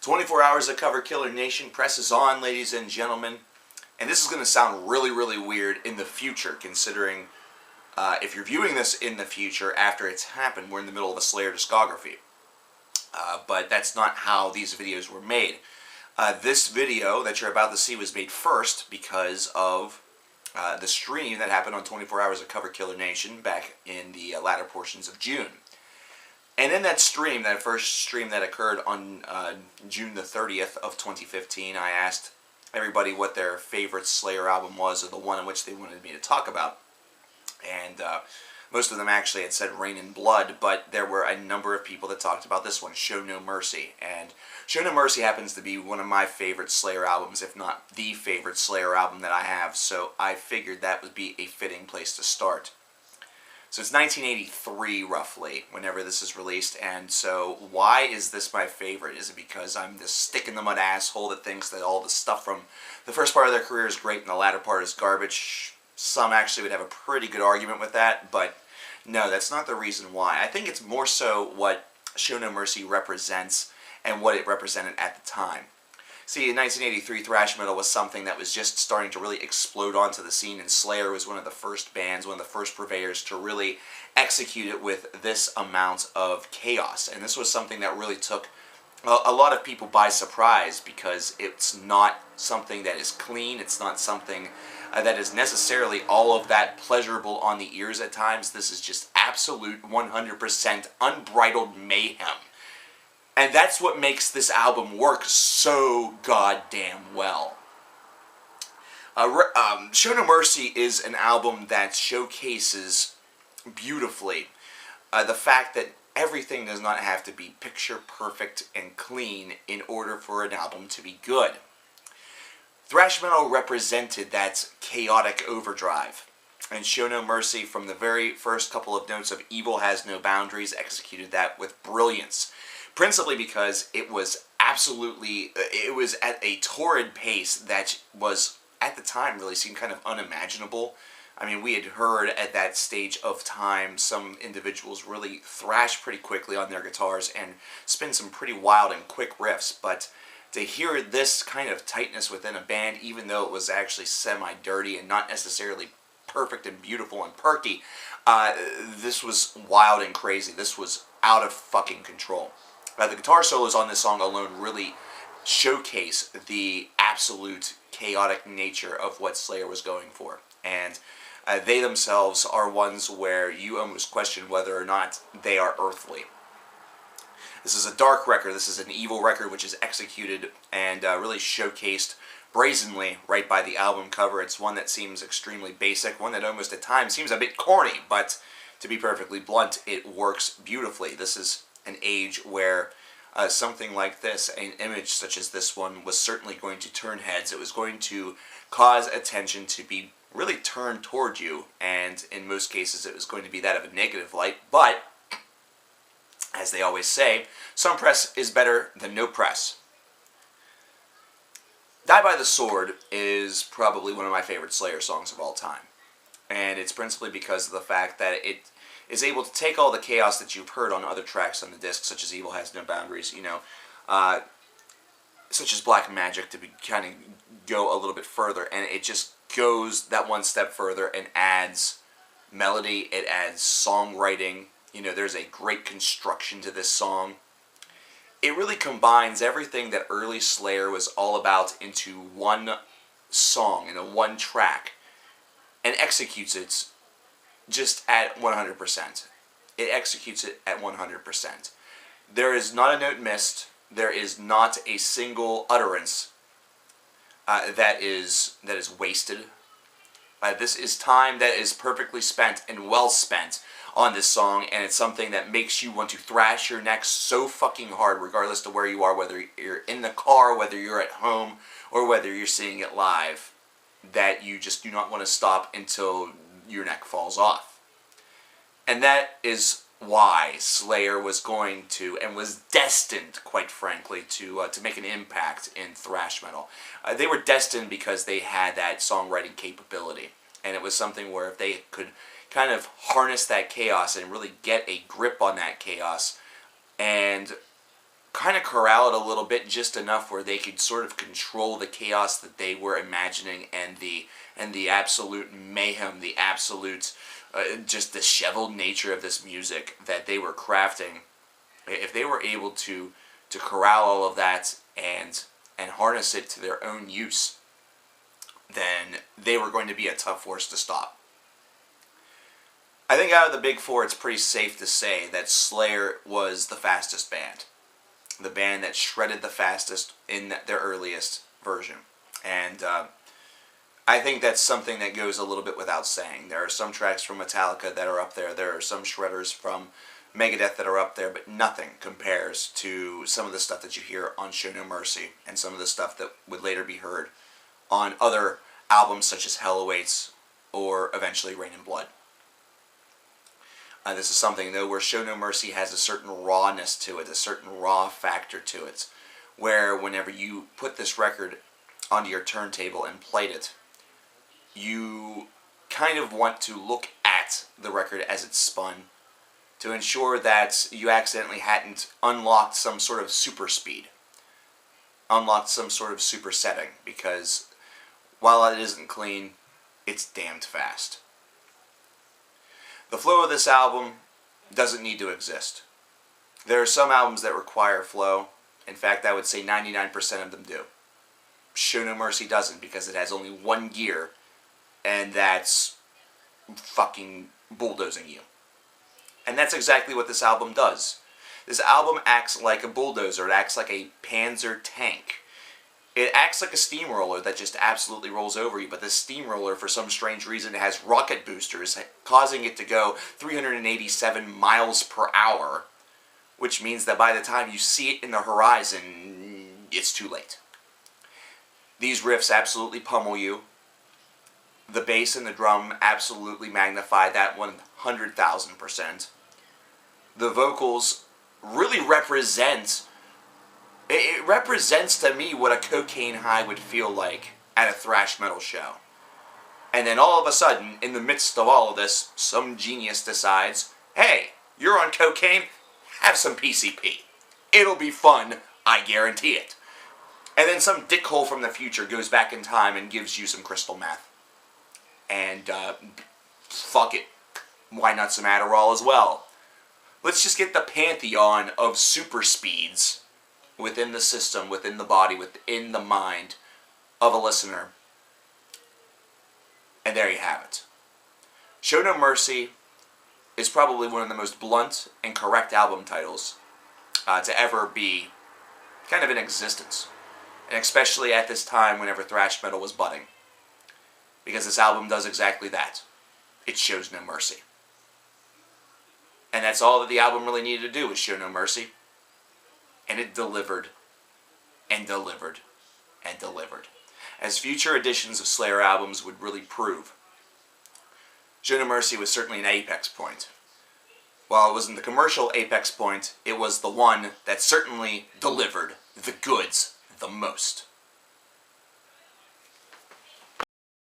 24 hours of Cover Killer Nation presses on, ladies and gentlemen. And this is going to sound really, really weird in the future, considering if you're viewing this in the future after it's happened, we're in the middle of a Slayer discography. But that's not how these videos were made. This video that you're about to see was made first because of the stream that happened on 24 Hours of Cover Killer Nation back in the latter portions of June. And in that stream, that first stream that occurred on June the 30th of 2015, I asked everybody what their favorite Slayer album was, or the one in which they wanted me to talk about. And most of them actually had said Rain and Blood, but there were a number of people that talked about this one, Show No Mercy. And Show No Mercy happens to be one of my favorite Slayer albums, if not the favorite Slayer album that I have, so I figured that would be a fitting place to start. So it's 1983, roughly, whenever this is released, and so why is this my favorite? Is it because I'm this stick-in-the-mud asshole that thinks that all the stuff from the first part of their career is great and the latter part is garbage? Some actually would have a pretty good argument with that, but no, that's not the reason why. I think it's more so what Show No Mercy represents and what it represented at the time. See, in 1983, thrash metal was something that was just starting to really explode onto the scene, and Slayer was one of the first bands, one of the first purveyors to really execute it with this amount of chaos. And this was something that really took a lot of people by surprise, because it's not something that is clean, it's not something that is necessarily all of that pleasurable on the ears at times. This is just absolute 100% unbridled mayhem. And that's what makes this album work so goddamn well. Show No Mercy is an album that showcases beautifully the fact that everything does not have to be picture perfect and clean in order for an album to be good. Thrash metal represented that chaotic overdrive, and Show No Mercy, from the very first couple of notes of Evil Has No Boundaries, executed that with brilliance. Principally because it was it was at a torrid pace that was, at the time, really seemed kind of unimaginable. I mean, we had heard at that stage of time some individuals really thrash pretty quickly on their guitars and spin some pretty wild and quick riffs, but to hear this kind of tightness within a band, even though it was actually semi-dirty and not necessarily perfect and beautiful and perky, this was wild and crazy. This was out of fucking control. The guitar solos on this song alone really showcase the absolute chaotic nature of what Slayer was going for. And they themselves are ones where you almost question whether or not they are earthly. This is a dark record. This is an evil record which is executed and really showcased brazenly right by the album cover. It's one that seems extremely basic, one that almost at times seems a bit corny, but to be perfectly blunt, it works beautifully. This is an age where something like this, an image such as this one, was certainly going to turn heads. It was going to cause attention to be really turned toward you, and in most cases it was going to be that of a negative light, but as they always say, some press is better than no press. Die by the Sword is probably one of my favorite Slayer songs of all time, and it's principally because of the fact that it is able to take all the chaos that you've heard on other tracks on the disc, such as Evil Has No Boundaries, such as Black Magic, to kind of go a little bit further, and it just goes that one step further and adds melody, it adds songwriting. There's a great construction to this song. It really combines everything that early Slayer was all about into one song, in a one track, and executes it just at 100%. It executes it at 100%. There is not a note missed. There is not a single utterance that is wasted. This is time that is perfectly spent and well spent on this song, and it's something that makes you want to thrash your neck so fucking hard, regardless of where you are, whether you're in the car, whether you're at home, or whether you're seeing it live, that you just do not want to stop until your neck falls off. And that is why Slayer was going to, and was destined, quite frankly, to make an impact in thrash metal. They were destined because they had that songwriting capability, and it was something where if they could kind of harness that chaos and really get a grip on that chaos and kind of corral it a little bit, just enough where they could sort of control the chaos that they were imagining, and the absolute mayhem, the absolute just disheveled nature of this music that they were crafting. If they were able to corral all of that and harness it to their own use, then they were going to be a tough force to stop. I think out of the big four, it's pretty safe to say that Slayer was the fastest band. The band that shredded the fastest in their earliest version. And I think that's something that goes a little bit without saying. There are some tracks from Metallica that are up there. There are some shredders from Megadeth that are up there, but nothing compares to some of the stuff that you hear on Show No Mercy and some of the stuff that would later be heard on other albums such as Hell Awaits or eventually Rain and Blood. This is something, though, where Show No Mercy has a certain rawness to it, a certain raw factor to it, where whenever you put this record onto your turntable and played it, you kind of want to look at the record as it spun to ensure that you accidentally hadn't unlocked some sort of super speed, unlocked some sort of super setting, because while it isn't clean, it's damned fast. The flow of this album doesn't need to exist. There are some albums that require flow. In fact, I would say 99% of them do. Show No Mercy doesn't, because it has only one gear, and that's fucking bulldozing you. And that's exactly what this album does. This album acts like a bulldozer. It acts like a Panzer tank. It acts like a steamroller that just absolutely rolls over you, but this steamroller, for some strange reason, has rocket boosters, causing it to go 387 miles per hour, which means that by the time you see it in the horizon, it's too late. These riffs absolutely pummel you. The bass and the drum absolutely magnify that 100,000%. The vocals really represent... It represents to me what a cocaine high would feel like at a thrash metal show. And then all of a sudden, in the midst of all of this, some genius decides, hey, you're on cocaine, have some PCP. It'll be fun, I guarantee it. And then some dickhole from the future goes back in time and gives you some crystal meth. And, fuck it. Why not some Adderall as well? Let's just get the pantheon of super speeds within the system, within the body, within the mind of a listener. And there you have it. Show No Mercy is probably one of the most blunt and correct album titles to ever be kind of in existence. And especially at this time whenever thrash metal was budding. Because this album does exactly that. It shows no mercy. And that's all that the album really needed to do, was show no mercy. And it delivered, and delivered, and delivered. As future editions of Slayer albums would really prove. Show No Mercy was certainly an apex point. While it wasn't the commercial apex point, it was the one that certainly delivered the goods the most.